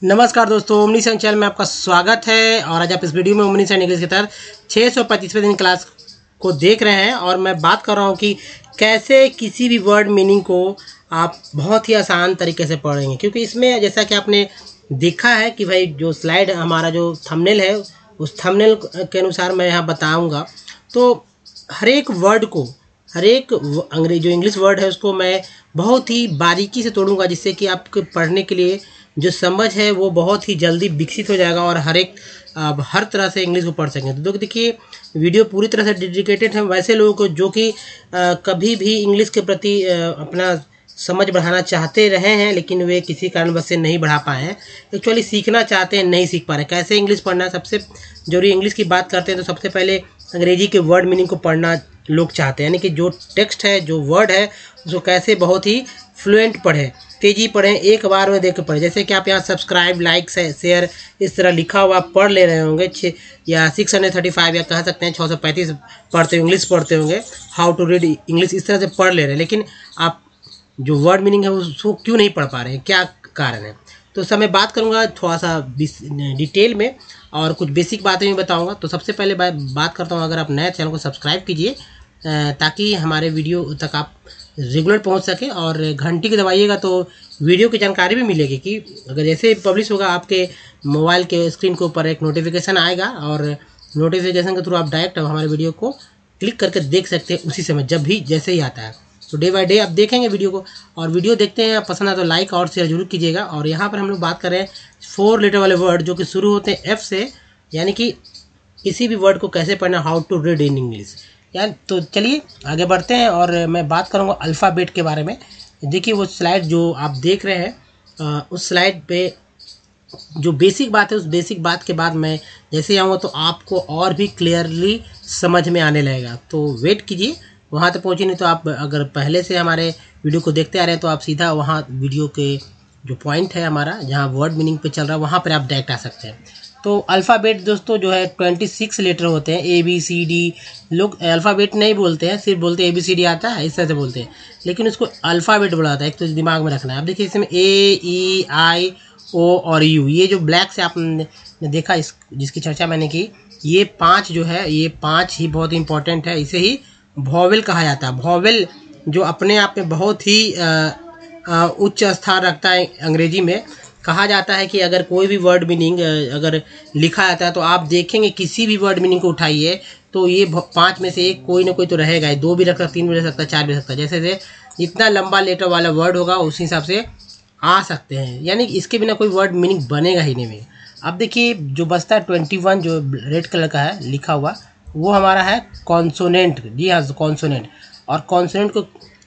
नमस्कार दोस्तों, ओमनी सन चैनल में आपका स्वागत है। और आज आप इस वीडियो में ओमनी सन इंग्लिश के तहत 625वें दिन क्लास को देख रहे हैं। और मैं बात कर रहा हूं कि कैसे किसी भी वर्ड मीनिंग को आप बहुत ही आसान तरीके से पढ़ेंगे, क्योंकि इसमें जैसा कि आपने देखा है कि भाई जो स्लाइड हमारा जो थंबनेल है उस थंबनेल के अनुसार मैं यहाँ बताऊँगा। तो हर एक वर्ड को, हर एक अंग्रेजी जो इंग्लिश वर्ड है उसको मैं बहुत ही बारीकी से तोड़ूंगा, जिससे कि आपके पढ़ने के लिए जो समझ है वो बहुत ही जल्दी विकसित हो जाएगा और आप हर तरह से इंग्लिश को पढ़ सकें। तो देखिए, वीडियो पूरी तरह से डेडिकेटेड है वैसे लोगों को जो कि कभी भी इंग्लिश के प्रति अपना समझ बढ़ाना चाहते रहे हैं, लेकिन वे किसी कारणवश से नहीं बढ़ा पाए हैं। एक्चुअली सीखना चाहते हैं, नहीं सीख पा रहे। कैसे इंग्लिश पढ़ना है, सबसे जरूरी। इंग्लिश की बात करते हैं तो सबसे पहले अंग्रेजी के वर्ड मीनिंग को पढ़ना लोग चाहते हैं, यानी कि जो टेक्स्ट है, जो वर्ड है, उसको कैसे बहुत ही फ्लुएंट पढ़ें, तेजी पढ़ें, एक बार में देख के पढ़ें। जैसे कि आप यहाँ सब्सक्राइब, लाइक, शेयर इस तरह लिखा हुआ आप पढ़ ले रहे होंगे, या 635 या कह सकते हैं 635 पढ़ते हो, इंग्लिश पढ़ते होंगे, हाउ टू रीड इंग्लिश, इस तरह से पढ़ ले रहे हैं। लेकिन आप जो वर्ड मीनिंग है उसको क्यों नहीं पढ़ पा रहे हैं, क्या कारण है? तो सब मैं बात करूंगा थोड़ा सा डिटेल में, और कुछ बेसिक बातें भी बताऊंगा। तो सबसे पहले बात करता हूं, अगर आप नए चैनल को सब्सक्राइब कीजिए ताकि हमारे वीडियो तक आप रेगुलर पहुंच सके, और घंटी को दबाइएगा तो वीडियो की जानकारी भी मिलेगी कि अगर जैसे पब्लिश होगा आपके मोबाइल के स्क्रीन के ऊपर एक नोटिफिकेशन आएगा, और नोटिफिकेशन के थ्रू आप डायरेक्ट हमारे वीडियो को क्लिक करके देख सकते हैं उसी समय, जब भी जैसे ही आता है। तो डे बाय डे आप देखेंगे वीडियो को, और वीडियो देखते हैं, पसंद आए तो लाइक और शेयर जरूर कीजिएगा। और यहाँ पर हम लोग बात कर रहे हैं 4 लेटर वाले वर्ड जो कि शुरू होते हैं एफ से, यानी कि किसी भी वर्ड को कैसे पढ़ना, how to read in English यार। तो चलिए आगे बढ़ते हैं, और मैं बात करूँगा अल्फ़ाबेट के बारे में। देखिए, वो स्लाइड जो आप देख रहे हैं उस स्लाइड पे जो बेसिक बात है, उस बेसिक बात के बाद मैं जैसे आऊँगा तो आपको और भी क्लियरली समझ में आने लगेगा। तो वेट कीजिए, वहाँ तक पहुँचे। नहीं तो आप अगर पहले से हमारे वीडियो को देखते आ रहे हैं तो आप सीधा वहाँ वीडियो के जो पॉइंट है हमारा, जहाँ वर्ड मीनिंग पे चल रहा है, वहाँ पर आप डायरेक्ट आ सकते हैं। तो अल्फ़ाबेट दोस्तों जो है 26 लेटर होते हैं, ABCD। लोग अल्फ़ाबेट नहीं बोलते हैं, सिर्फ बोलते हैं ABCD आता है, इस तरह से बोलते हैं, लेकिन उसको अल्फ़ाबेट बोला जाता है। एक तो दिमाग में रखना है। अब देखिए, इसमें AEI O और U, ये जो ब्लैक से आपने देखा, जिसकी चर्चा मैंने की, ये 5 जो है, ये 5 ही बहुत इंपॉर्टेंट है। इसे ही वॉवेल कहा जाता है। वॉवेल जो अपने आप में बहुत ही उच्च स्थान रखता है अंग्रेजी में। कहा जाता है कि अगर कोई भी वर्ड मीनिंग अगर लिखा जाता है तो आप देखेंगे, किसी भी वर्ड मीनिंग को उठाइए तो ये 5 में से एक कोई ना कोई तो रहेगा। 2 भी रख सकता, 3 भी रख सकता, 4 भी रख सकता। जैसे जितना लंबा लेटर वाला वर्ड होगा उस हिसाब से आ सकते हैं, यानी इसके बिना कोई वर्ड मीनिंग बनेगा ही नहीं। अब देखिए, जो बचता है 21 जो रेड कलर का है लिखा हुआ, वो हमारा है कॉन्सोनेंट। जी हाँ, कॉन्सोनेंट। और कॉन्सोनेंट को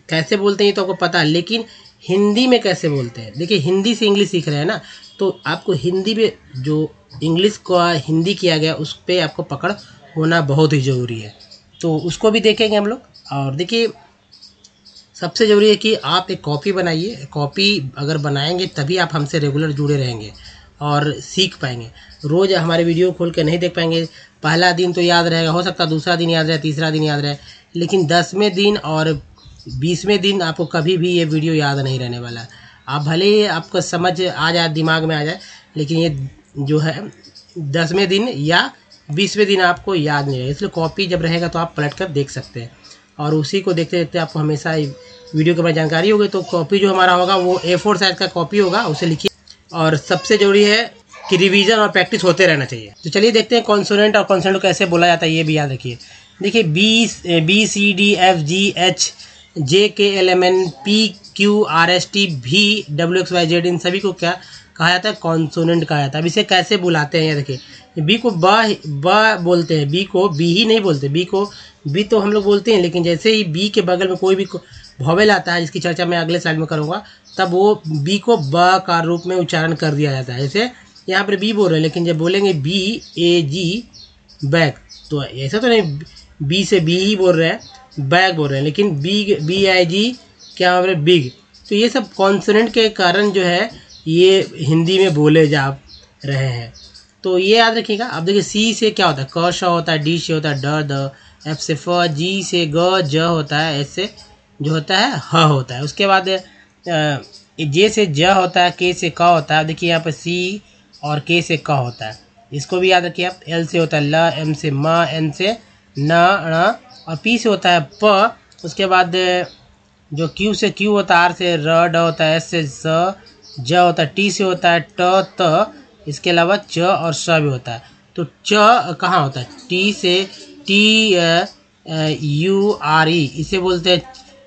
कैसे बोलते हैं तो आपको पता है, लेकिन हिंदी में कैसे बोलते हैं? देखिए, हिंदी से इंग्लिश सीख रहे हैं ना, तो आपको हिंदी में जो इंग्लिश को हिंदी किया गया उस पर आपको पकड़ होना बहुत ही ज़रूरी है। तो उसको भी देखेंगे हम लोग। और देखिए, सबसे ज़रूरी है कि आप एक कॉपी बनाइए। कॉपी अगर बनाएंगे तभी आप हमसे रेगुलर जुड़े रहेंगे और सीख पाएंगे। रोज़ हमारे वीडियो खोल के नहीं देख पाएंगे। पहला दिन तो याद रहेगा, हो सकता है दूसरा दिन याद रहे, तीसरा दिन याद रहे, लेकिन 10वें दिन और 20वें दिन आपको कभी भी ये वीडियो याद नहीं रहने वाला। आप भले ही आपको समझ आ जाए, दिमाग में आ जाए, लेकिन ये जो है 10वें दिन या 20वें दिन आपको याद नहीं रहेगा। इसलिए कॉपी जब रहेगा तो आप पलट कर देख सकते हैं, और उसी को देखते देखते आपको हमेशा वीडियो के बारे में जानकारी होगी। तो कॉपी जो हमारा होगा वो A4 साइज का कॉपी होगा, उसे लिखिए। और सबसे ज़रूरी है कि रिवीजन और प्रैक्टिस होते रहना चाहिए। तो चलिए देखते हैं कॉन्सोनेंट और कॉन्सोनेंट को कैसे बोला जाता है, ये भी याद रखिए। देखिए, BCDFGHJKLMNPQRSTVWXYZ, इन सभी को क्या कहा जाता है? कॉन्सोनेंट कहा जाता है। अब इसे कैसे बुलाते हैं, ये देखिए, बी को ब बोलते हैं, बी को बी ही नहीं बोलते। बी को बी तो हम लोग बोलते हैं, लेकिन जैसे ही बी के बगल में कोई भी वॉवेल आता है, जिसकी चर्चा मैं अगले स्लाइड में करूँगा, तब वो बी को ब का रूप में उच्चारण कर दिया जाता है। जैसे यहाँ पर बी बोल रहे हैं, लेकिन जब बोलेंगे BAG बैग, तो ऐसा तो नहीं बी से बी ही बोल रहे हैं, बैग बोल रहे हैं, लेकिन BIG क्या बोल रहे हैं? बिग। तो ये सब कॉन्सोनेंट के कारण जो है ये हिंदी में बोले जा रहे हैं। तो ये याद रखिएगा। अब देखिए, सी से क्या होता है? क श होता है, डी से होता है ड द, एफ से फ, जी से ग ज होता है, एस से जो होता है ह होता है। उसके बाद जे से ज होता है, के से क होता है। देखिए यहाँ पर सी और के से क होता है, इसको भी याद रखिए आप। एल से होता है ल, एम से म, एन से न, और पी से होता है प। उसके बाद जो क्यू से क्यू होता है, आर से र, ड होता है, एस से स, ज होता है, टी से होता है ट, त। इसके अलावा च और स भी होता है। तो च कहाँ होता है? टी से टी यू आर ई, इसे बोलते हैं।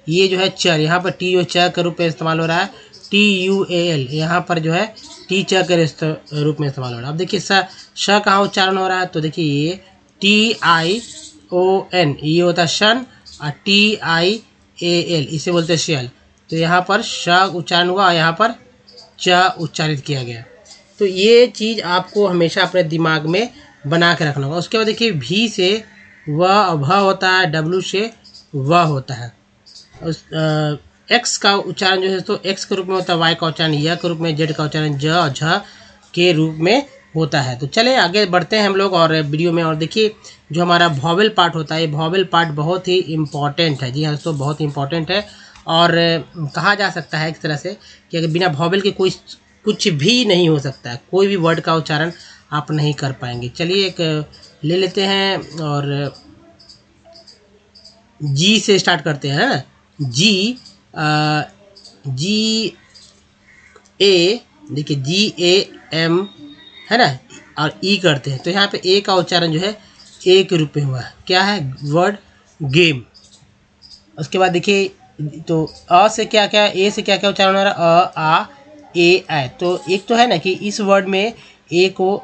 ये जो है चर, यहाँ पर टी जो च के रूप में इस्तेमाल हो रहा है। टी यू ए एल, यहाँ पर जो है टी च के रूप में इस्तेमाल हो रहा है। अब देखिए श कहाँ उच्चारण हो रहा है? तो देखिए ये टी आई ओ एन, ये होता है शन, और टी आई ए एल इसे बोलते हैं शेल। तो यहाँ पर श उच्चारण हुआ और यहाँ पर च उच्चारित किया गया। तो ये चीज़ आपको हमेशा अपने दिमाग में बना के रखना होगा। उसके बाद देखिए भी से व होता है, डब्ल्यू से व होता है। उस एक्स का उच्चारण जो है तो एक्स के रूप में होता है, वाई का उच्चारण य के रूप में, जेड का उच्चारण ज और झ के रूप में होता है। तो चले आगे बढ़ते हैं हम लोग और वीडियो में। और देखिए जो हमारा वॉवेल पार्ट होता है, ये वॉवेल पार्ट बहुत ही इम्पॉर्टेंट है। जी हाँ दोस्तों, बहुत इम्पॉर्टेंट है। और कहा जा सकता है एक तरह से कि अगर बिना वॉवेल के कोई कुछ भी नहीं हो सकता है, कोई भी वर्ड का उच्चारण आप नहीं कर पाएंगे। चलिए एक ले लेते हैं और जी से स्टार्ट करते हैं, है ना। जी जी ए, देखिए जी ए एम, है ना, और ई करते हैं। तो यहाँ पे ए का उच्चारण जो है ए के रूप में हुआ है। क्या है? Word game. उसके बाद देखिए तो अ से क्या क्या, ए से क्या क्या उच्चारण हो रहा है? अ, आ, ए, आई। तो एक तो है ना कि इस वर्ड में ए को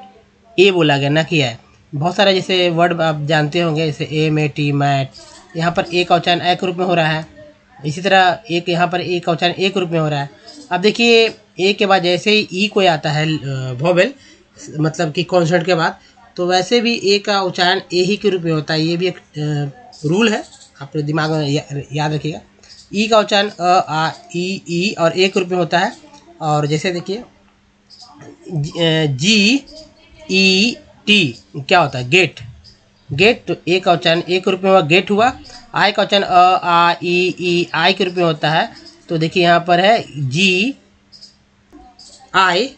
ए बोला गया, ना कि आई। बहुत सारे जैसे वर्ड आप जानते होंगे, जैसे ए में टी, मैट, यहाँ पर ए का उच्चारण ए के रूप में हो रहा है। इसी तरह एक यहाँ पर ए का उच्चारण ए के रूप में हो रहा है। अब देखिए ए के बाद जैसे ही ई को आता है वोवेल, मतलब कि कॉन्सोनेंट के बाद, तो वैसे भी ए का उच्चारण ए ही के रूप में होता है। ये भी एक रूल है, अपने दिमाग में याद रखिएगा। ई का उच्चारण अ, आ, ई और ए के रूप में होता है। और जैसे देखिए जी ई टी क्या होता है? गेट। गेट, तो ए का उच्चारण ए के रूप में हुआ, गेट हुआ। आई का उच्चारण अ, आ, ई आई के रूप में होता है। तो देखिए यहाँ पर है जी आई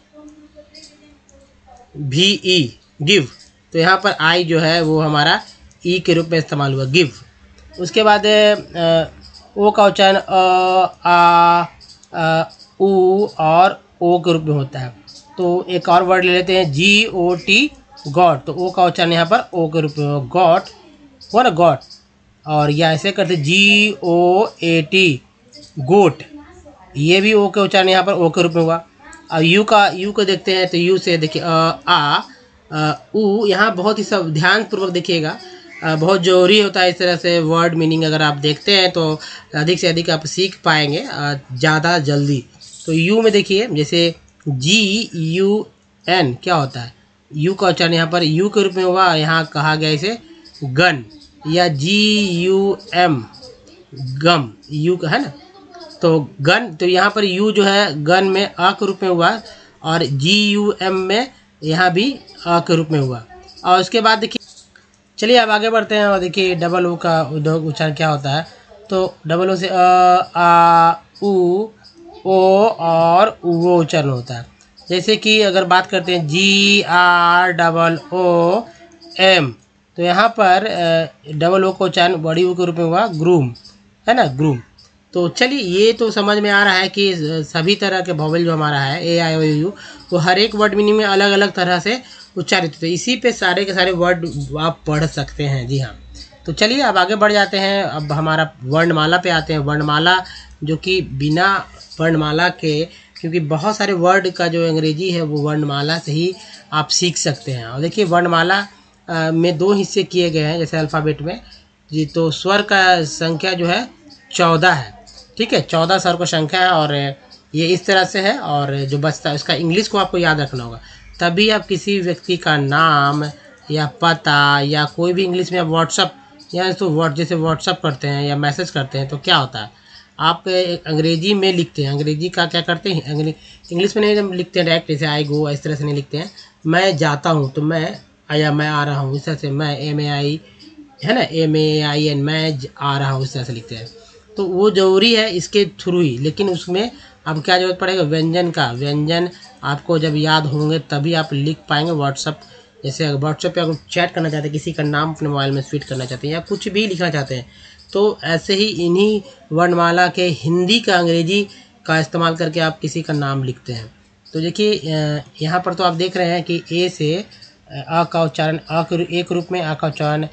भी ई, गिव। तो यहाँ पर आई जो है वो हमारा ई के रूप में इस्तेमाल हुआ, गिव। उसके बाद ओ का उच्चारण ऊ और ओ के रूप में होता है। तो एक और वर्ड ले लेते हैं, जी ओ टी, गॉड। तो ओ का उच्चारण यहाँ पर ओ के रूप में हो, गॉड हुआ ना, गॉड। और या ऐसे करते जी ओ ए टी, गोट। ये भी ओ के उच्चारण यहाँ पर ओ के रूप में हुआ। और यू को देखते हैं, तो यू से देखिए ऊ। यहाँ बहुत ही सब ध्यान पूर्वक देखिएगा, बहुत ज़रूरी होता है इस तरह से वर्ड मीनिंग। अगर आप देखते हैं तो अधिक से अधिक आप सीख पाएंगे ज़्यादा जल्दी। तो यू में देखिए जैसे जी यू एन क्या होता है? यू का उच्चारण यहाँ पर यू के रूप में हुआ, यहाँ कहा गया इसे गन। या जी यू एम, गम, यू का है ना, तो गन। तो यहाँ पर यू जो है गन में अ के रूप में हुआ, और जी यू एम में यहाँ भी अ के रूप में हुआ। और उसके बाद देखिए, चलिए अब आगे बढ़ते हैं और देखिए डबल ओ का उच्चारण क्या होता है। तो डबल ओ से अ, आ, उ, ओ और उ उच्चारण होता है। जैसे कि अगर बात करते हैं जी आर डबल ओ एम, तो यहाँ पर डबल ओ का उच्चारण बड़ी ओ के रूप में हुआ, ग्रूम, है ना, ग्रूम। तो चलिए ये तो समझ में आ रहा है कि सभी तरह के वोवेल जो हमारा है ए आई ओ यू, वो हर एक वर्ड मीनिंग में अलग अलग तरह से उच्चारित होते हैं। इसी पे सारे के सारे वर्ड आप पढ़ सकते हैं। जी हाँ, तो चलिए अब आगे बढ़ जाते हैं। अब हमारा वर्णमाला पे आते हैं। वर्णमाला जो कि बिना वर्णमाला के, क्योंकि बहुत सारे वर्ड का जो अंग्रेजी है वो वर्णमाला से ही आप सीख सकते हैं। और देखिए वर्णमाला में दो हिस्से किए गए हैं, जैसे अल्फ़ाबेट में जी। तो स्वर का संख्या जो है 14 है, ठीक है, 14 स्वर का संख्या है। और ये इस तरह से है। और जो बचता है उसका इंग्लिश को आपको याद रखना होगा, तभी आप किसी व्यक्ति का नाम या पता या कोई भी इंग्लिश में व्हाट्सअप या तो जैसे व्हाट्सअप करते हैं या मैसेज करते हैं, तो क्या होता है आप अंग्रेजी में लिखते हैं। अंग्रेजी का क्या करते हैं, इंग्लिश में नहीं लिखते हैं डायरेक्ट, जैसे आई गो इस तरह से नहीं लिखते हैं। मैं जाता हूँ तो मैं, या मैं आ रहा हूँ, इस तरह से मैं MAI है ना, MAIN, मैं आ रहा हूँ, इस तरह से लिखते हैं। तो वो जरूरी है इसके थ्रू ही, लेकिन उसमें अब क्या जरूरत पड़ेगा, व्यंजन का। व्यंजन आपको जब याद होंगे तभी आप लिख पाएंगे। व्हाट्सअप, जैसे व्हाट्सएप पे अगर चैट करना चाहते हैं, किसी का नाम अपने मोबाइल में फीड करना चाहते हैं या कुछ भी लिखना चाहते हैं, तो ऐसे ही इन्हीं वर्णमाला के हिंदी का अंग्रेजी का इस्तेमाल करके आप किसी का नाम लिखते हैं। तो देखिए यहाँ पर तो आप देख रहे हैं कि ए से अ का उच्चारण अ के एक रूप में, आ का उच्चारण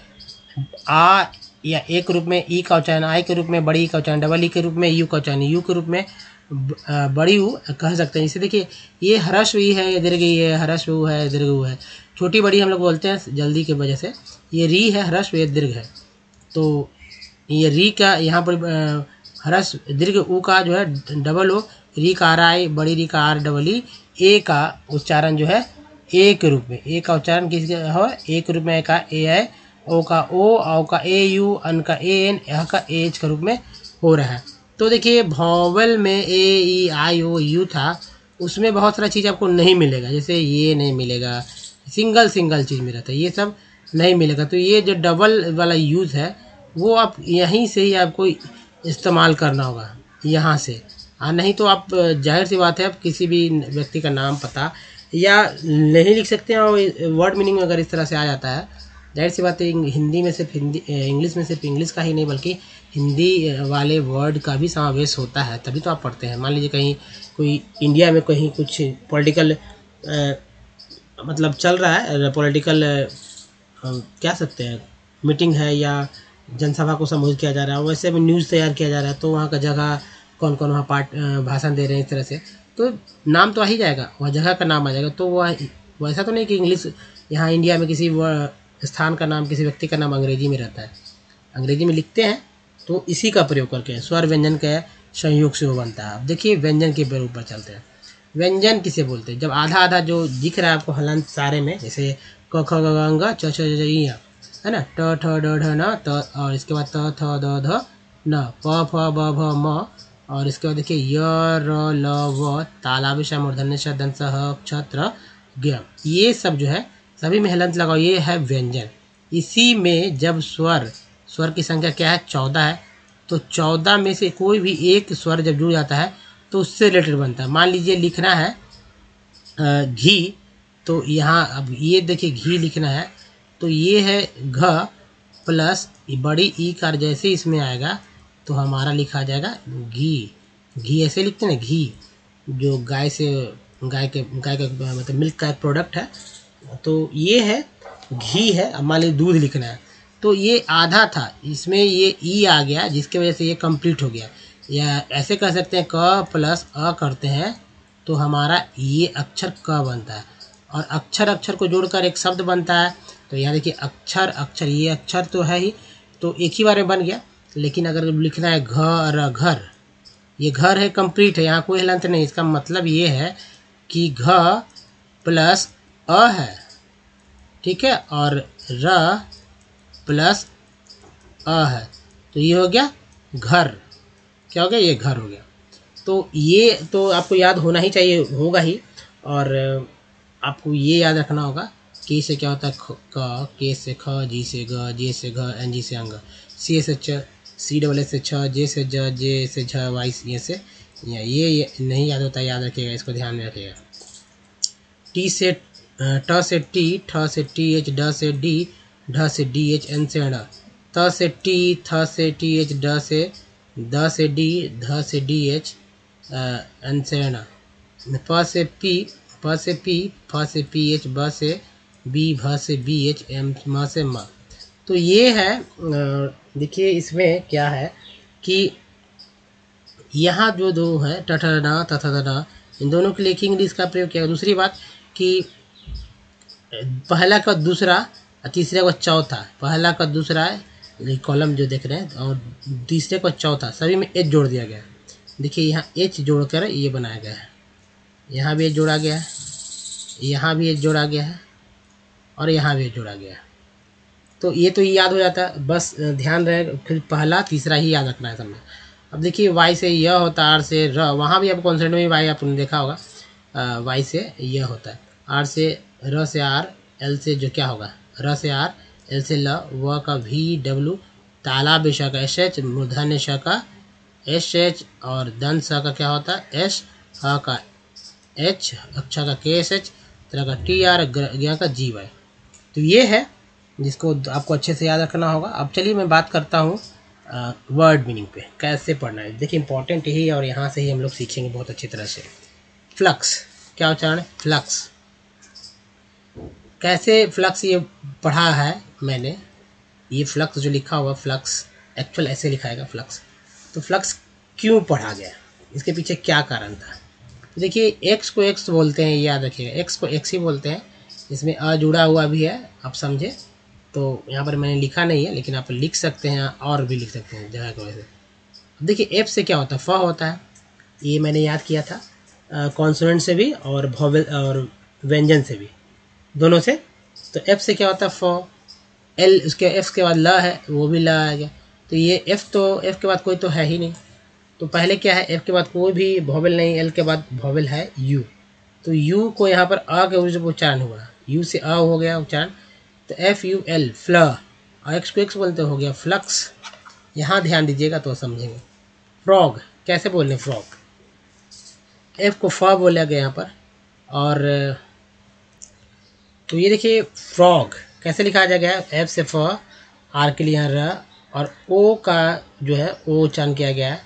आ या एक रूप में, ई का उच्चारण आई के रूप में, बड़ी ई का उच्चारण डबल ई के रूप में, यू का उच्चारण यू के रूप में, बड़ी यू कह सकते हैं। इसे देखिए ये ह्रस्व ई है, ये दीर्घ ई है, ह्रस्व ऊ है, दीर्घ ऊ है। छोटी बड़ी हम लोग बोलते हैं जल्दी की वजह से। ये री है, ह्रस्व, ये दीर्घ है। तो ये री का यहाँ पर ह्रस्व दीर्घ ऊ का जो है डबल ओ, री का आर आई, बड़ी री का आर डबल ई, ए का उच्चारण जो है ए के रूप में। ए का उच्चारण किसके हो, ए के रूप में, ए का ए है, ओ का ओ, औ का ए यू, अन का ए एन, यह का एच के रूप में हो रहा है। तो देखिए वॉवल में ए ई आई ओ यू था, उसमें बहुत सारा चीज़ आपको नहीं मिलेगा। जैसे ये नहीं मिलेगा, सिंगल सिंगल चीज़ में रहता है, ये सब नहीं मिलेगा। तो ये जो डबल वाला यूज़ है वो आप यहीं से ही आपको इस्तेमाल करना होगा, यहाँ से। हाँ, नहीं तो आप जाहिर सी बात है आप किसी भी व्यक्ति का नाम पता या नहीं लिख सकते हैं, और वर्ड मीनिंग अगर इस तरह से आ जाता है, जाहिर सी बात है हिंदी में सिर्फ हिंदी, इंग्लिश में सिर्फ इंग्लिश का ही नहीं बल्कि हिंदी वाले वर्ड का भी समावेश होता है, तभी तो आप पढ़ते हैं। मान लीजिए कहीं कोई इंडिया में कहीं कुछ पॉलिटिकल मतलब चल रहा है, पॉलिटिकल क्या सकते हैं मीटिंग है या जनसभा को संबोधित किया जा रहा है, वैसे में न्यूज़ तैयार किया जा रहा है, तो वहाँ का जगह कौन कौन वहाँ भाषण दे रहे हैं, इस तरह से तो नाम तो आ ही जाएगा, वह जगह का नाम आ जाएगा। तो वह वैसा तो नहीं कि इंग्लिश यहाँ इंडिया में किसी स्थान का नाम, किसी व्यक्ति का नाम अंग्रेजी में रहता है, अंग्रेजी में लिखते हैं, तो इसी का प्रयोग करके स्वर व्यंजन के संयोग से वो बनता है। अब देखिए व्यंजन के प्रयोग पर चलते हैं। व्यंजन किसे बोलते हैं, जब आधा आधा जो दिख रहा है आपको हलंत सारे में, जैसे क ख ग घ ङ च छ ज इ है ना, ट ठ ड ढ न त, और इसके बाद त थ द ध न, प फ ब भ म, और इसके बाद देखिए य र ल व, तालाबी श मूर्धन्य श दंत स ह क्ष त्र ज्ञ, ये सब जो है सभी में हलंत लगाओ, ये है व्यंजन। इसी में जब स्वर की संख्या क्या है, 14 है, तो 14 में से कोई भी एक स्वर जब जुड़ जाता है तो उससे रिलेटेड बनता है। मान लीजिए लिखना है घी, तो यहाँ अब ये देखिए घी लिखना है, तो ये है घ प्लस बड़ी ई कार, जैसे इसमें आएगा तो हमारा लिखा जाएगा घी। घी ऐसे लिखते हैं ना, घी जो गाय का मतलब मिल्क का एक प्रोडक्ट है, तो ये है घी है। अब मान लीजिए दूध लिखना है, तो ये आधा था, इसमें ये ई आ गया जिसकी वजह से ये कंप्लीट हो गया। या ऐसे कर सकते हैं क प्लस अ करते हैं तो हमारा ये अक्षर क बनता है, और अक्षर अक्षर को जोड़कर एक शब्द बनता है। तो यहाँ देखिए अक्षर अक्षर, ये अक्षर तो है ही, तो एक ही बार में बन गया। लेकिन अगर लिखना है घर घर, ये घर है, कंप्लीट है, यहाँ कोई हलंत नहीं। इसका मतलब ये है कि घ प्लस अ है, ठीक है, और र प्लस अ है, तो ये हो गया घर। क्या हो गया, ये घर हो गया। तो ये तो आपको याद होना ही चाहिए, होगा ही। और आपको ये याद रखना होगा के से क्या होता है क, के से ख, जी से ग, जे से घ, एन जी से अंग, सी से च, सी डबल से छ, जे से ज, जे से झ, वाई ये से ये नहीं याद होता, याद रखिएगा, इसको ध्यान में रखिएगा। टी से ट से टी, ठ से टी एच, ड से डी, ढ से डी एच, एन से ण, त से टी, थ से टी एच, ड से द से डी, ध से डी एच, एन से ण, प से पी, प से पी, फ से पी एच, ब से बी, भ से बी एच, एम म से म। तो ये है देखिए इसमें क्या है कि यहाँ जो दो है ट ठ न त थ द न, इन दोनों के लिए इंग्लिश का प्रयोग किया। दूसरी बात कि पहला का दूसरा, तीसरे का चौथा, पहला का दूसरा है कॉलम जो देख रहे हैं, और तीसरे का चौथा, सभी में एच जोड़ दिया गया है। देखिए यहाँ एच जोड़कर ये बनाया गया है, यहाँ भी एच जोड़ा गया है, यहाँ भी एच जोड़ा गया है, और यहाँ भी एच जोड़ा गया है। तो ये तो याद हो जाता है, बस ध्यान रहे, फिर पहला तीसरा ही याद रखना है सब में। अब देखिए वाई से यह होता है, आर से र, वहाँ भी आप कॉन्सेंट में वाई आपने देखा होगा, वाई से यह होता है, आर से र से आर, एल से जो क्या होगा र से आर, एल से ल, व का वी डब्ल्यू, ताला बेशा का एस एच, मूर्धन्य श का एच एच, और दंत सा का क्या होता है एस, हा का एच, अच्छा का के एस एच, तरह का टी आर, ज्ञा का जी वाई। तो ये है जिसको आपको अच्छे से याद रखना होगा। अब चलिए मैं बात करता हूँ वर्ड मीनिंग पे कैसे पढ़ना है। देखिए इंपॉर्टेंट यही है और यहाँ से ही हम लोग सीखेंगे बहुत अच्छी तरह से। फ्लक्स, क्या उच्चारण है फ्लक्स। कैसे फ्लक्स ये पढ़ा है मैंने, ये फ्लक्स जो लिखा हुआ फ्लक्स एक्चुअल ऐसे लिखाएगा फ्लक्स। तो फ्लक्स क्यों पढ़ा गया, इसके पीछे क्या कारण था। तो देखिए एक्स को एक्स बोलते हैं, याद रखिएगा एक्स को एक्स ही बोलते हैं। इसमें अ जुड़ा हुआ भी है, आप समझे। तो यहाँ पर मैंने लिखा नहीं है लेकिन आप लिख सकते हैं और भी लिख सकते हैं जगह की वजह से। देखिए एफ से क्या होता है फ होता है, ये मैंने याद किया था कॉन्सोनेंट से भी और वॉवेल और व्यंजन से भी, दोनों से। तो एफ से क्या होता है फ, एल उसके एफ के बाद ल है वो भी ल आ गया। तो ये एफ, तो एफ के बाद कोई तो है ही नहीं। तो पहले क्या है एफ के बाद कोई भी वॉवेल नहीं, एल के बाद वॉवेल है यू। तो यू को यहाँ पर अ के जब उच्चारण हुआ, यू से अ हो गया उच्चारण, तो एफ यू एल फ्ल, और एक्स को एक्स बोलते हो गया फ्लक्स। यहाँ ध्यान दीजिएगा तो समझेंगे। फ्रॉग, कैसे बोल रहे फ्रॉग, एफ को फ बोला गया यहाँ पर। और तो ये देखिए फ्रॉग कैसे लिखा जाएगा, एफ से फ, आर के लिए यहाँ र, और ओ का जो है ओ उच्चारण किया गया है,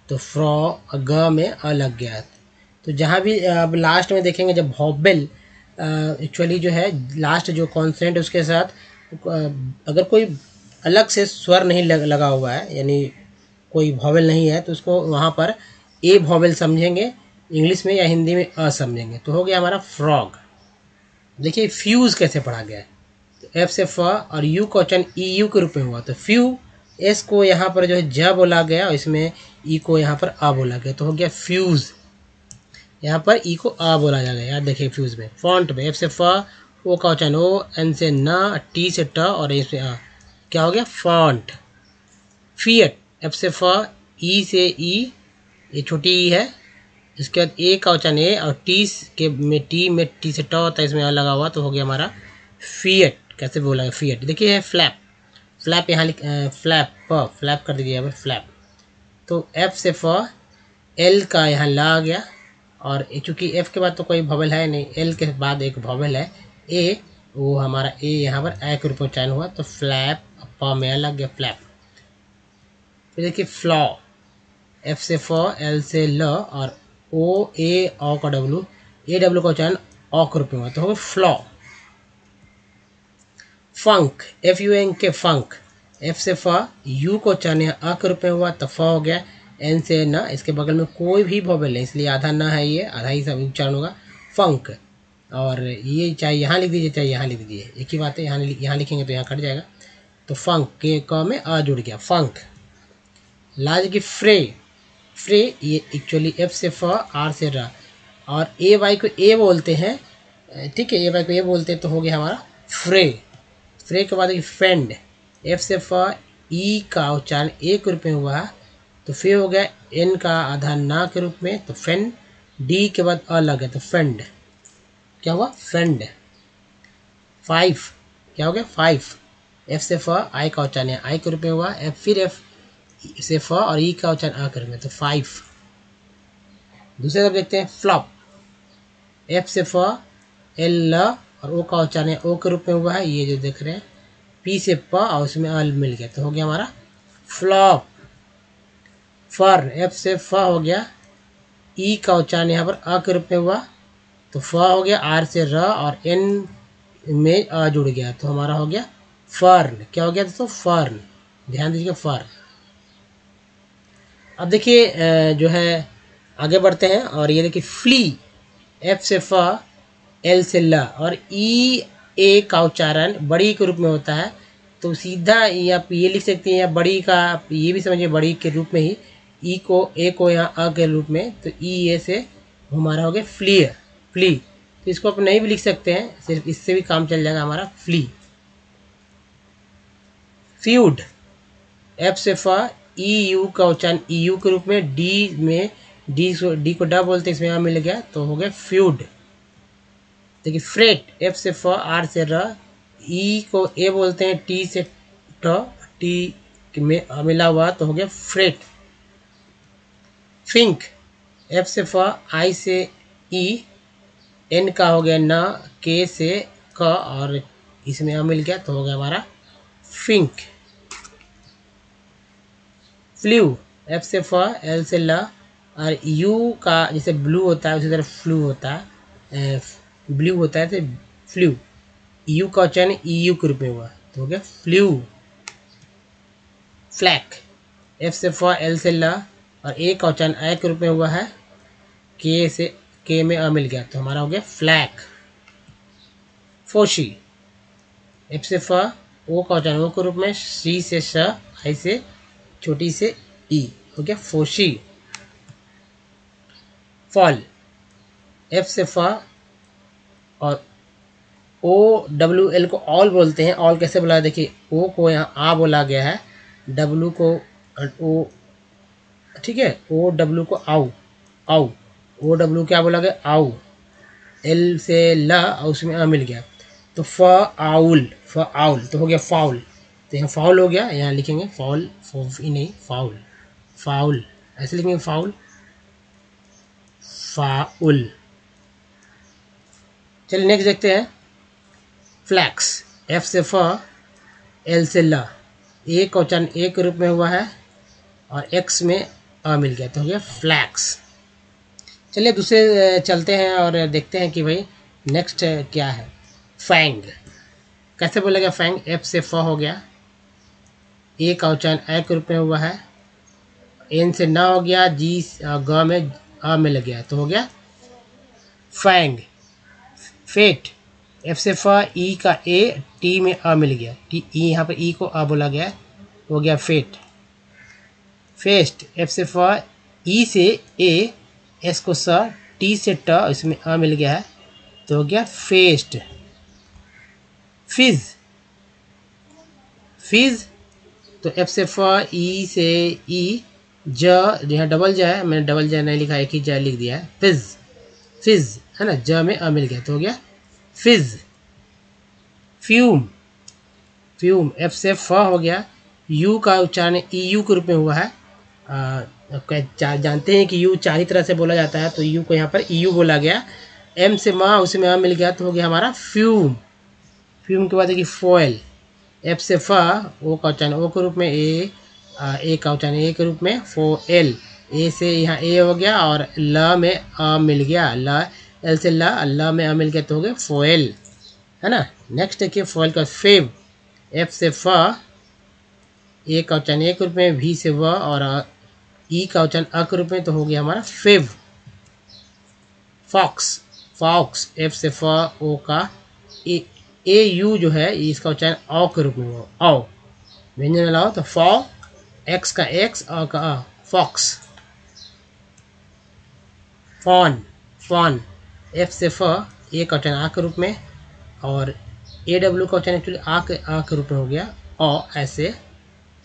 तो फ्रॉ ग में अ लग गया है। तो जहाँ भी अब लास्ट में देखेंगे जब वॉवेल एक्चुअली जो है लास्ट जो कॉन्सेंट उसके साथ अगर कोई अलग से स्वर नहीं लगा हुआ है, यानी कोई वॉवेल नहीं है, तो उसको वहाँ पर ए वॉवेल समझेंगे इंग्लिश में या हिंदी में अ समझेंगे, तो हो गया हमारा फ्रॉग। देखिए फ्यूज़ कैसे पढ़ा गया है, तो एफ से फ और यू का उच्चारण ई यू के रूप में हुआ, तो फ्यू, एस को यहाँ पर जो है ज बोला गया और इसमें ई को यहाँ पर आ बोला गया, तो हो गया फ्यूज़। यहाँ पर ई को आ बोला जाएगा, याद देखिए फ्यूज़ में। फॉन्ट में एफ से फ, ओ का उच्चारण ओ, एन से न, टी से ट और ए से आ, क्या हो गया फॉन्ट। फिएट, एफ से फ, ई से ई, ये छोटी ई है, इसके बाद ए का उच्चारण ए और टी के में टी से ट होता है, इसमें आ लगा हुआ, तो हो गया हमारा फिएट। कैसे बोला फिएट, देखिए है फ्लैप, फ्लैप यहाँ लिख फ्लैप कर दीजिए यहाँ पर फ्लैप। तो एफ से फ, एल का यहाँ ला आ गया, और चूँकि एफ के बाद तो कोई वॉवेल है नहीं, एल के बाद एक वॉवेल है ए, वो हमारा ए यहाँ पर ए के रूप में उच्चारण हुआ, तो फ्लैप प में लग गया फ्लैप। फिर देखिए फ्लॉ, एफ से फ, एल से ल और ओ ए ओ का डब्लू, ए डब्लू का उच्चारण ओ के रूप में हुआ, तो हो गया flaw. Funk, F you N के फंक, एफ से फ, यू को उच्चारण अ के रूप में हुआ, तो फ हो गया, एन से न, इसके बगल में कोई भी वॉवेल नहीं, इसलिए आधा ना है, ये आधा ही सब उच्चारण होगा फंक। और ये चाहे यहाँ लिख दीजिए चाहे यहाँ लिख दीजिए, एक ही बात है, यहाँ लिखेंगे तो यहाँ कट जाएगा। तो फंक के क में अ जुड़ गया फंक। लाज की फ्रे, फ्रे ये एक्चुअली एफ से फ, आर से र, और ए वाई को ए बोलते हैं, ठीक है, ए वाई को ए बोलते हैं, तो हो गया हमारा फ्रे। फ्रे के बाद फेंड, एफ से फ, ई का उच्चारण ए के रूप में हुआ, तो फिर हो गया एन का आधा ना के रूप में, तो फेंड, डी के बाद अ लग गया, तो फेंड, क्या हुआ फेंड। फाइव, क्या हो गया फाइव, एफ से फ, आई का उच्चारण आई के रूप में हुआ, एफ फिर एफ से फ और ई का उच्चारण आ कर में, तो फाइव। दूसरे तरफ देखते हैं फ्लॉप, एफ से फ, एल ल और ओ का उच्चारण ओ के रूप में हुआ है, ये जो देख रहे हैं, पी से प और उसमें अल मिल गया, तो हो गया हमारा फ्लॉप। फर, एफ से फ हो गया, ई का उच्चारण यहाँ पर अ के रूप में हुआ, तो फ हो गया, आर से र और एन में अ जुड़ गया, तो हमारा हो गया फर्न। क्या हो गया दोस्तों फर्न, ध्यान दीजिएगा फर्न। अब देखिए जो है आगे बढ़ते हैं, और ये देखिए फ्ली, एफ से फ, एल से ल और ई ए का उच्चारण बड़ी के रूप में होता है, तो सीधा आप ये लिख सकते हैं, या बड़ी का आप ये भी समझिए बड़ी के रूप में ही, ई को ए को यहाँ अ के रूप में, तो ई ए से हमारा हो गया फ्ली, फ्ली। तो इसको आप नहीं भी लिख सकते हैं, सिर्फ इससे भी काम चल जाएगा हमारा फ्ली। फ्यूड, एफ से फ, ई यू का उच्चारण ई यू के रूप में, डी को डा बोलते हैं, इसमें यहाँ मिल गया, तो हो गया फ्यूड। देखिए फ्रेट, एफ से फ, आर से र, ई को ए बोलते हैं, टी से ट, टी में मिला हुआ, तो हो गया फ्रेट। फिंक, एफ से फ, आई से ई, एन का हो गया न, के से क और इसमें मिल गया तो हो गया हमारा फिंक। फ्लू, एफ से फ, एल से ल और यू का जैसे ब्लू होता है उसी तरह फ्लू होता है, ब्लू होता है तो फ्लू, यू का उच्चारण यू के रूप में हुआ तो हो गया फ्लू। फ्लैक, एफ से फ, एल से ल और ए का उच्चारण ए के रूप में हुआ है, के से के में अ मिल गया तो हमारा हो गया फ्लैक। फोशी, एफ से फ, ओ का उच्चारण ओ के रूप में, सी से श, आई से छोटी से ई हो गया फोशी। फॉल, एफ से फ और ओ डब्ल्यू एल को ऑल बोलते हैं। ऑल कैसे बोला, देखिए ओ को यहाँ आ बोला गया है, डब्ल्यू को ओ, ठीक है, ओ डब्ल्यू को आउ, आउ, ओ डब्ल्यू क्या बोला गया आउ, एल से ल और उसमें आ मिल गया तो फ आउल, फ आउल तो हो गया फाउल। तो यहाँ फाउल हो गया, यहाँ लिखेंगे फाउल, नहीं फाउल, फाउल ऐसे लिखेंगे फाउल, फाउल। चलिए नेक्स्ट देखते हैं। फ्लैक्स, एफ से फ, एल से ल, ए का उच्चारण ए के रूप में हुआ है और एक्स में अ मिल गया तो हो गया फ्लैक्स। चलिए दूसरे चलते हैं और देखते हैं कि भाई नेक्स्ट क्या है। फैंग, कैसे बोलेगा फैंग, एफ से फ हो गया, ए का उच्चारण ए के रूप में हुआ है, एन से न हो गया, जी ग में अ में लग गया तो हो गया फैंग। फेट, एफ से फ, ई का ए, टी में अ मिल गया, टी ई यहाँ पे ई को अ बोला गया हो गया फेट। फेस्ट, एफ से फ, ई से ए, एस को स, टी से ट, इसमें अ मिल गया है तो हो गया फेस्ट। फिज, फिज तो एफ से फ, ई से ई, ज यहाँ डबल ज है, मैंने डबल ज नहीं लिखा, एक ही ज लिख दिया है, फिज, फिज है ना, ज में अ मिल गया तो हो गया फिज। फ्यूम, फ्यूम, एफ से फ हो गया, यू का उच्चारण ई यू के रूप में हुआ है, जानते हैं कि यू चार ही तरह से बोला जाता है तो यू को यहाँ पर ई यू बोला गया, एम से माँ उसी में आ मिल गया तो हो गया हमारा फ्यूम। फ्यूम के बाद देखिए फॉयल, एफ से फ, ओ का उच्चारण ओ के रूप में, ए का उच्चारण ए के रूप में, फोएल, ए से यहाँ ए हो गया और ल में अ मिल गया, ल, एल से ल में अ मिल गया तो हो गया फोएल, है ना। नेक्स्ट देखिए फॉयल का फेव, एफ से फ, ए का उच्चारण ए के रूप में, भी से व और ई का उच्चारण अ के रूप में तो हो गया हमारा फेव। फॉक्स, फॉक्स, एफ से फ, ओ का ए यू जो है इसका उच्चारण औ के रूप में हो, औ व्यंजन लाओ तो फॉ, एक्स का एक्स, अ का अ, फॉक्स। फॉन, फॉन, एफ से फ, ए का उच्चारण आ के रूप में और ए डब्ल्यू का उच्चारण एक्चुअली आ के रूप में हो गया, औ ऐसे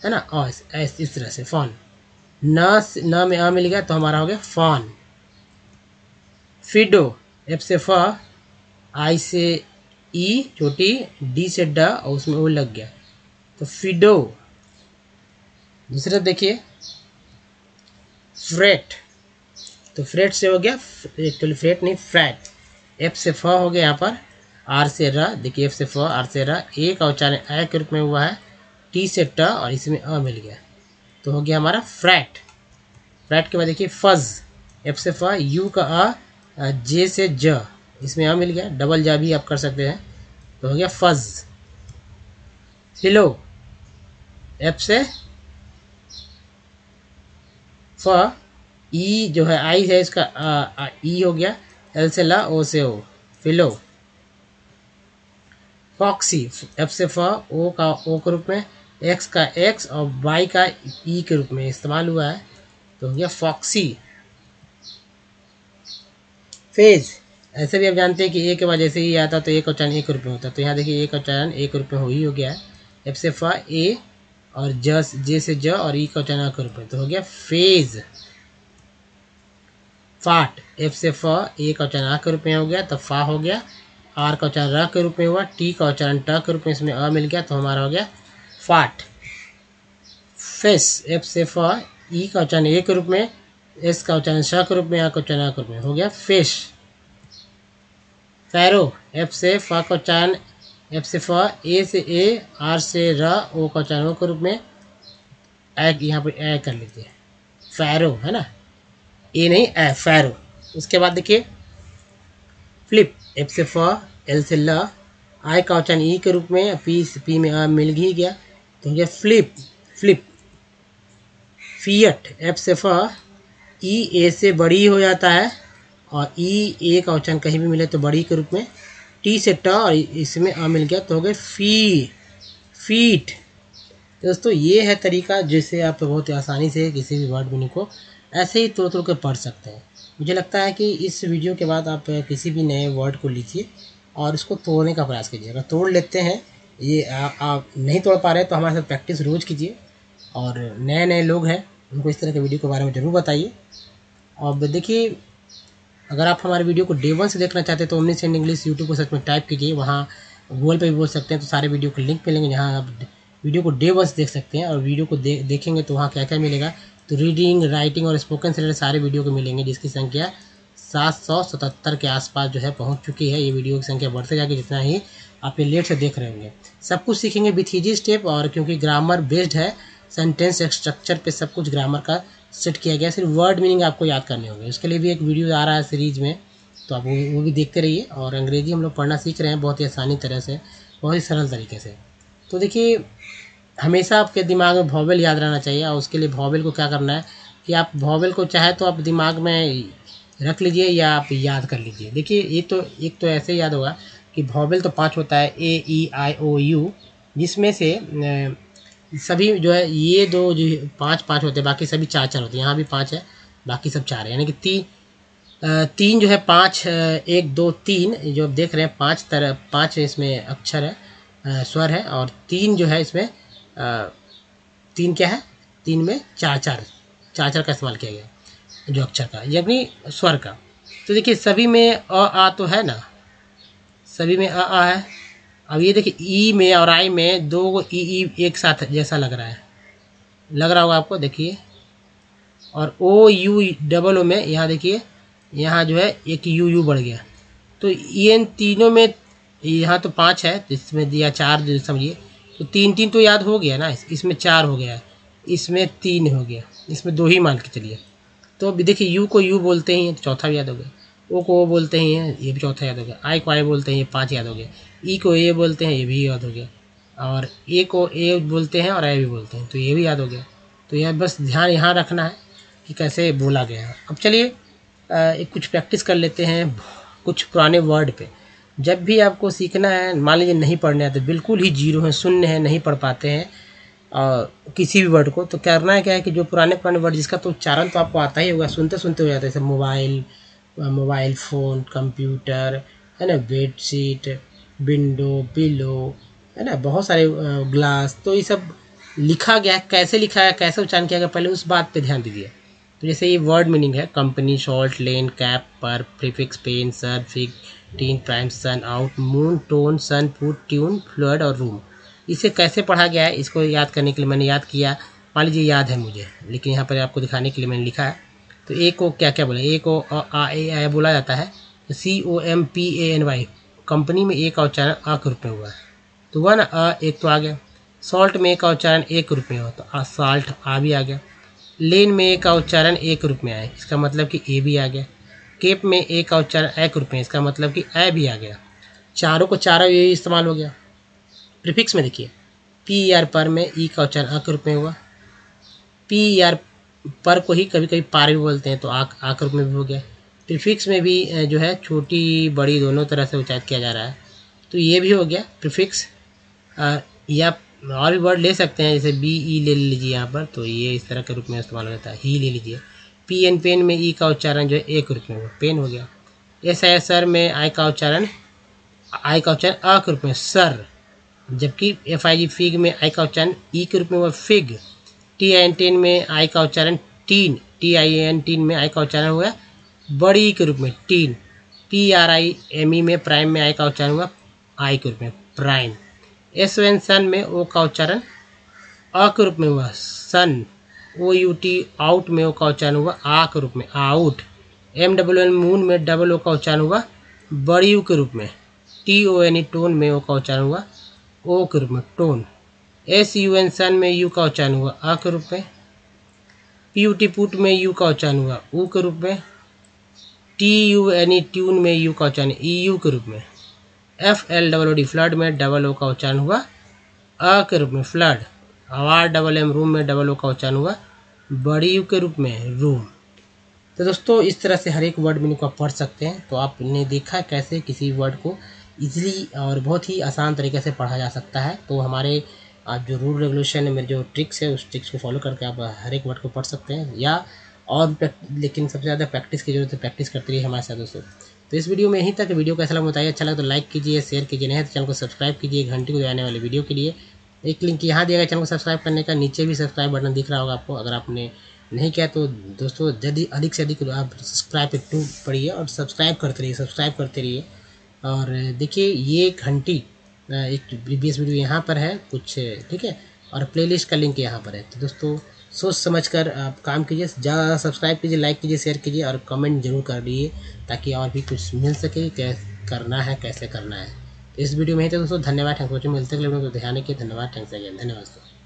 है ना, औ ऐसे इस तरह से फॉन। न में आ मिल गया तो हमारा हो गया फॉन। फिडो, एफ से फ, आई से ई छोटी, डी से ड और उसमें ओ लग गया तो फिडो। दूसरा देखिए फ्रेट, तो फ्रेट से हो गया, एक्चुअली फ्रेट नहीं फ्रैट, एफ से फ हो गया यहाँ पर, आर से र, देखिए एफ से फ, आर से र, ए का उच्चारण ए के रूप में हुआ है, टी से ट और इसमें अ मिल गया तो हो गया हमारा फ्रैट। फ्रैट के बाद देखिए फज, एफ से फ, यू का अ, जे से ज, इसमें अ मिल गया, डबल जा भी आप कर सकते हैं तो हो गया फज। फिलो, एफ से फ, ई जो है आई है इसका ई हो गया, एल से ला, ओ से ओ, फिलो। फॉक्सी, एफ से फ, ओ का ओ के रूप में, एक्स का एक्स और वाई का ई के रूप में इस्तेमाल हुआ है तो हो गया फॉक्सी। फेज, ऐसे भी आप जानते हैं कि ए के बाद जैसे ही आता तो ए का उच्चारण ए के रूप में होता है तो यहाँ देखिए ए का उच्चारण ए के रूप में हो गया है, एफ से फ, ए और जे से ज और ई का उच्चारण के रूप में तो हो गया फेज। फाट, एफ से फ, ए का उच्चारण आ के रूप में हो गया तो फा हो गया, आर का उच्चारण र के रूप में हुआ, टी का उच्चारण ट के रूप में इसमें अ मिल गया तो हमारा हो गया फाट। फेस, एफ से फ, ई का उच्चारण ए के रूप में, एस का उच्चारण श के रूप में, आ का उच्चारण आ के रूप में, हो गया फिश। फैरो, एफ से फ का उच्चारण, एफ से फ, ए से ए, आर से र, ओ का उच्चारण ओ के रूप में, ए यहाँ पर ए कर लीजिए, फैरो है ना, ए नहीं ए, फैरो। उसके बाद देखिए फ्लिप, एफ से फ, एल से ल, आई का उच्चारण ई के रूप में, पी में आ मिल ही गया तो हो गया फ्लिप, फ्लिप। फियट, एफ से फ, ई ए से बड़ी हो जाता है और ई ए का उच्चारण कहीं भी मिले तो बड़ी के रूप में, टी से ट और इसमें आ मिल गया तो हो गए फी, फीट। दोस्तों ये है तरीका जिससे आप बहुत आसानी से किसी भी वर्ड मीनिंग को ऐसे ही तोड़ तोड़ कर पढ़ सकते हैं। मुझे लगता है कि इस वीडियो के बाद आप किसी भी नए वर्ड को लीजिए और इसको तोड़ने का प्रयास कीजिए। अगर तोड़ लेते हैं, ये आप नहीं तोड़ पा रहे तो हमारे साथ प्रैक्टिस रोज़ कीजिए। और नए नए लोग हैं उनको इस तरह के वीडियो के बारे में ज़रूर बताइए। और देखिए, अगर आप हमारे वीडियो को डे 1 से देखना चाहते हैं तो ओमनीसेंट इंग्लिश यूट्यूब को सर्च में टाइप कीजिए, वहाँ गूगल पे भी बोल सकते हैं तो सारे वीडियो के लिंक मिलेंगे जहाँ आप वीडियो को डे 1 से देख सकते हैं। और वीडियो को देखेंगे तो वहाँ क्या क्या मिलेगा, तो रीडिंग, राइटिंग और स्पोकन से रिलेटेड सारे वीडियो को मिलेंगे, जिसकी संख्या 777 के आसपास जो है पहुँच चुकी है। ये वीडियो की संख्या बढ़ते जाएगी जितना ही आप ये लेट से देख रहे होंगे। सब कुछ सीखेंगे विथ ईजी स्टेप, और क्योंकि ग्रामर बेस्ड है, सेंटेंस स्ट्रक्चर पे सब कुछ ग्रामर का सेट किया गया, सिर्फ वर्ड मीनिंग आपको याद करने होंगे। उसके लिए भी एक वीडियो आ रहा है सीरीज़ में, तो आप वो भी देखते रहिए। और अंग्रेजी हम लोग पढ़ना सीख रहे हैं बहुत ही आसानी तरह से, बहुत ही सरल तरीके से। तो देखिए, हमेशा आपके दिमाग में वॉवेल याद रहना चाहिए, और उसके लिए वॉवेल को क्या करना है कि आप वॉवेल को चाहे तो आप दिमाग में रख लीजिए या आप याद कर लीजिए। देखिए, ये तो एक तो ऐसे याद होगा कि वॉवेल तो 5 होता है, ए ई आई ओ यू, जिसमें से सभी जो है ये दो जो 5 होते हैं, बाकी सभी 4 होते हैं। यहाँ भी 5 है, बाकी सब 4 है, यानी कि तीन जो है 5, 1 2 3 जो आप देख रहे हैं 5 इसमें अक्षर है, स्वर है, और 3 जो है इसमें 3 क्या है, 3 में 4 का इस्तेमाल किया गया जो अक्षर का, यानी स्वर का। तो देखिए सभी में आ तो है ना, सभी में आ है। अब ये देखिए ई में और आई में 2 ई एक साथ जैसा लग रहा होगा आपको, देखिए। और ओ यू डबल ओ में यहाँ देखिए, यहाँ जो है एक यू बढ़ गया। तो ये इन तीनों में, यहाँ तो 5 है तो इसमें दिया 4 जो समझिए, तो 3 तो याद हो गया ना, इसमें 4 हो गया, इसमें 3 हो गया, इसमें 2 ही मान के चलिए। तो अभी देखिए यू को यू बोलते ही तो चौथा भी याद हो गया, ओ को ओ बोलते ही हैं, ये भी चौथा याद हो गया, आई को आई बोलते हैं, ये 5 याद हो गया, ई को ए बोलते हैं, ये भी याद हो गया, और ए को ए बोलते हैं और आई भी बोलते हैं, तो ये भी याद हो गया। तो यह बस ध्यान यहाँ रखना है कि कैसे बोला गया है। अब चलिए एक कुछ प्रैक्टिस कर लेते हैं कुछ पुराने वर्ड पे। जब भी आपको सीखना है, मान लीजिए नहीं पढ़ने आते, बिल्कुल ही जीरो है, शून्य है, नहीं पढ़ पाते हैं किसी भी वर्ड को, तो करना है क्या है कि जो पुराने वर्ड जिसका तो उच्चारण तो आपको आता ही होगा, सुनते सुनते हो जाता है, जैसे मोबाइल फ़ोन, कंप्यूटर है ना, बेडशीट, विंडो, पिलो है ना, बहुत सारे ग्लास, तो ये सब लिखा गया है, कैसे लिखा है, कैसे उच्चारण किया गया, पहले उस बात पे ध्यान दीजिए। तो जैसे ये वर्ड मीनिंग है, company, shalt, lane, cap, per, prefix, pen, sir, fig, teen, prime, sun, out, moon, tone, sun, food, tune, flood और रूम। इसे कैसे पढ़ा गया है, इसको याद करने के लिए मैंने याद किया। मान लीजिए याद है मुझे, लेकिन यहाँ पर आपको दिखाने के लिए मैंने लिखा है। तो ए को क्या क्या बोला, ए को आ ए बोला जाता है, COMPANY, कंपनी में ए का उच्चारण आ के रूप में हुआ है, तो वह ना एक तो आ गया। सॉल्ट में ए का उच्चारण ए के रूप में हुआ तो साल्ट आ भी आ गया। लेन में ए का उच्चारण ए के रूप में आया, इसका मतलब कि ए भी आ गया। केप में ए का उच्चारण ए के रूप में, इसका मतलब कि ए भी आ गया। चारों को चारों ये इस्तेमाल हो गया। प्रीफिक्स में देखिए, PER पर में ई का उच्चारण आ के रूप में हुआ। PER पर को ही कभी कभी पार भी बोलते हैं, तो आ के रूप में भी हो गया। प्रीफिक्स में भी जो है छोटी बड़ी दोनों तरह से उच्चारित किया जा रहा है, तो ये भी हो गया प्रीफिक्स। या और भी वर्ड ले सकते हैं, जैसे BE ले लीजिए यहाँ पर, तो ये इस तरह के रूप में इस्तेमाल हो जाता है। ही ले लीजिए। PN पेन में ई का उच्चारण जो है ए के रूप में हुआ, पेन हो गया। SI सर में आई का उच्चारण आ के रूप में, सर। जबकि FIG फिग में आई का उच्चारण ई के रूप में हुआ, फिग। TIN में आई का उच्चारण टीन, TIN में आई का उच्चारण हुआ बड़ी के रूप में, टीन। PRIME में प्राइम में आई का उच्चारण हुआ आई के रूप में, प्राइम। SON सन में ओ का उच्चारण अ के रूप में हुआ, सन। OUT आउट में ओ का उच्चारण हुआ आ के रूप में आउट। MWN मून में डबल ओ का उच्चारण हुआ बड़ी यू के रूप में। TONE टोन में ओ का उच्चारण हुआ ओ के रूप में टोन। SUN सन में यू का उच्चारण हुआ अ के रूप में। PUT पुट में यू का उच्चारण हुआ ऊ के रूप में। TUNE ट्यून में यू का उच्चारण EU के रूप में। FLOOD फ्लड में डबल ओ का उच्चारण हुआ अ के रूप में फ्लड। RMM रूम में डबल ओ का उच्चारण हुआ बड़ी यू के रूप में रूम। तो दोस्तों इस तरह से हर एक वर्ड मीनिंग को आप पढ़ सकते हैं। तो आपने देखा कैसे किसी वर्ड को इजीली और बहुत ही आसान तरीके से पढ़ा जा सकता है। तो हमारे आप जो रूल रेगुलेशन है, मेरे जो ट्रिक्स है, उस ट्रिक्स को फॉलो करके आप हर एक वर्ड को पढ़ सकते हैं। या और लेकिन सबसे ज़्यादा प्रैक्टिस की जरूरत है, प्रैक्टिस करते रहिए हमारे साथ दोस्तों। तो इस वीडियो में यहीं तक। वीडियो कैसा लगा बताइए। अच्छा लगा तो लाइक कीजिए, शेयर कीजिए, नहीं तो चैनल को सब्सक्राइब कीजिए घंटी को आने वाले वीडियो के लिए। एक लिंक यहाँ दिया गया चैनल को सब्सक्राइब करने का, नीचे भी सब्सक्राइब बटन दिख रहा होगा आपको। अगर आपने नहीं किया तो दोस्तों यदि अधिक से अधिक आप सब्सक्राइब टू पढ़िए और सब्सक्राइब करते रहिए। और देखिए ये घंटी एक प्रीवियस वीडियो यहाँ पर है कुछ, ठीक है, और प्लेलिस्ट का लिंक यहाँ पर है। तो दोस्तों सोच समझकर आप काम कीजिए, ज़्यादा सब्सक्राइब कीजिए, लाइक कीजिए, शेयर कीजिए और कमेंट जरूर कर दीजिए ताकि और भी कुछ मिल सके कैसे करना है, कैसे करना है। तो इस वीडियो में ही तो दोस्तों धन्यवाद। Thank you. मिलते हैं तो ध्यान रखिए। धन्यवाद। Thanks again. धन्यवाद दोस्तों।